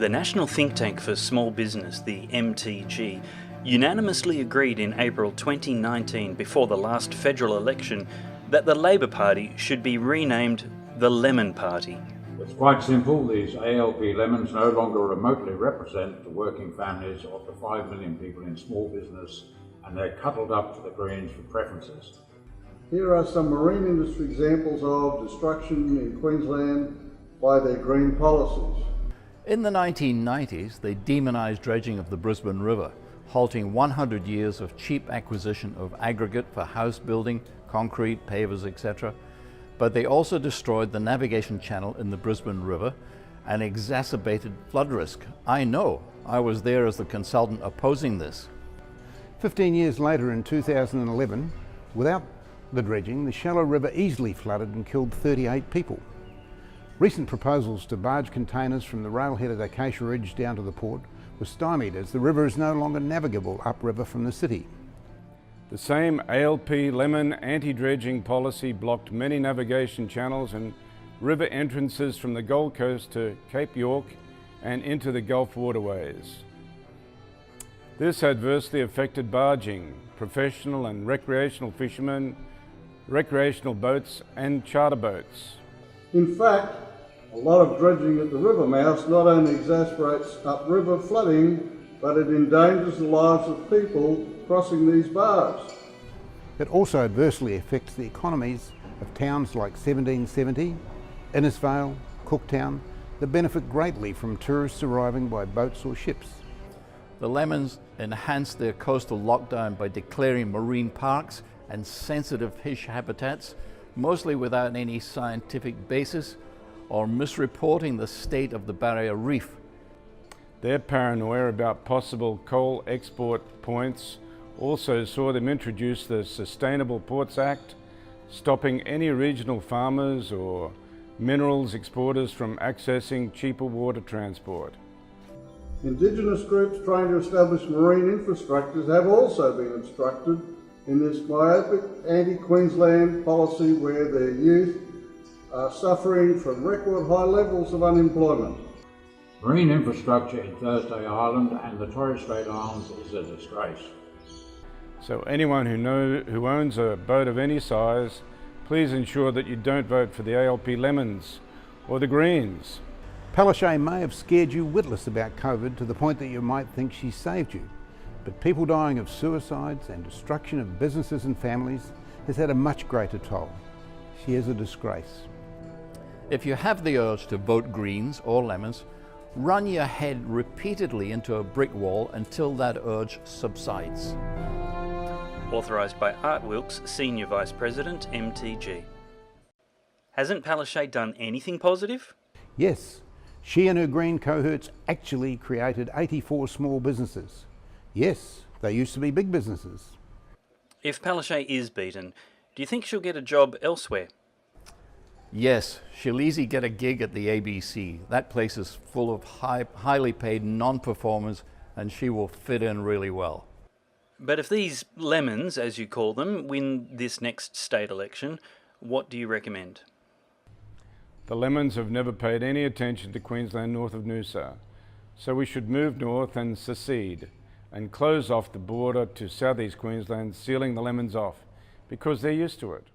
The National Think Tank for Small Business, the MTG, unanimously agreed in April 2019, before the last federal election, that the Labor Party should be renamed the Lemon Party. It's quite simple. These ALP lemons no longer remotely represent the working families of the 5 million people in small business, and they're cuddled up to the Greens for preferences. Here are some marine industry examples of destruction in Queensland by their green policies. In the 1990s, they demonised dredging of the Brisbane River, halting 100 years of cheap acquisition of aggregate for house building, concrete, pavers, etc. But they also destroyed the navigation channel in the Brisbane River and exacerbated flood risk. I know, I was there as the consultant opposing this. 15 years later, in 2011, without the dredging, the shallow river easily flooded and killed 38 people. Recent proposals to barge containers from the railhead at Acacia Ridge down to the port were stymied as the river is no longer navigable upriver from the city. The same ALP lemon anti-dredging policy blocked many navigation channels and river entrances from the Gold Coast to Cape York and into the Gulf waterways. This adversely affected barging, professional and recreational fishermen, recreational boats and charter boats. In fact, a lot of dredging at the river mouths not only exacerbates upriver flooding, but it endangers the lives of people crossing these bars. It also adversely affects the economies of towns like 1770, Innisfail, Cooktown, that benefit greatly from tourists arriving by boats or ships. The Lemons enhanced their coastal lockdown by declaring marine parks and sensitive fish habitats, mostly without any scientific basis, or misreporting the state of the barrier reef. Their paranoia about possible coal export points also saw them introduce the Sustainable Ports Act, stopping any regional farmers or minerals exporters from accessing cheaper water transport. Indigenous groups trying to establish marine infrastructures have also been obstructed in this myopic anti-Queensland policy, where their youth are suffering from record high levels of unemployment. Marine infrastructure in Thursday Island and the Torres Strait Islands is a disgrace. So anyone who owns a boat of any size, please ensure that you don't vote for the ALP Lemons or the Greens. Palaszczuk may have scared you witless about COVID to the point that you might think she saved you, but people dying of suicides and destruction of businesses and families has had a much greater toll. She is a disgrace. If you have the urge to vote Greens or Lemons, run your head repeatedly into a brick wall until that urge subsides. Authorised by Art Wilkes, Senior Vice President, MTG. Hasn't Palaszczuk done anything positive? Yes, she and her Green cohorts actually created 84 small businesses. Yes, they used to be big businesses. If Palaszczuk is beaten, do you think she'll get a job elsewhere? Yes, she'll easily get a gig at the ABC. That place is full of highly paid non-performers, and she will fit in really well. But if these lemons, as you call them, win this next state election, what do you recommend? The Lemons have never paid any attention to Queensland north of Noosa, so we should move north and secede and close off the border to southeast Queensland, sealing the Lemons off, because they're used to it.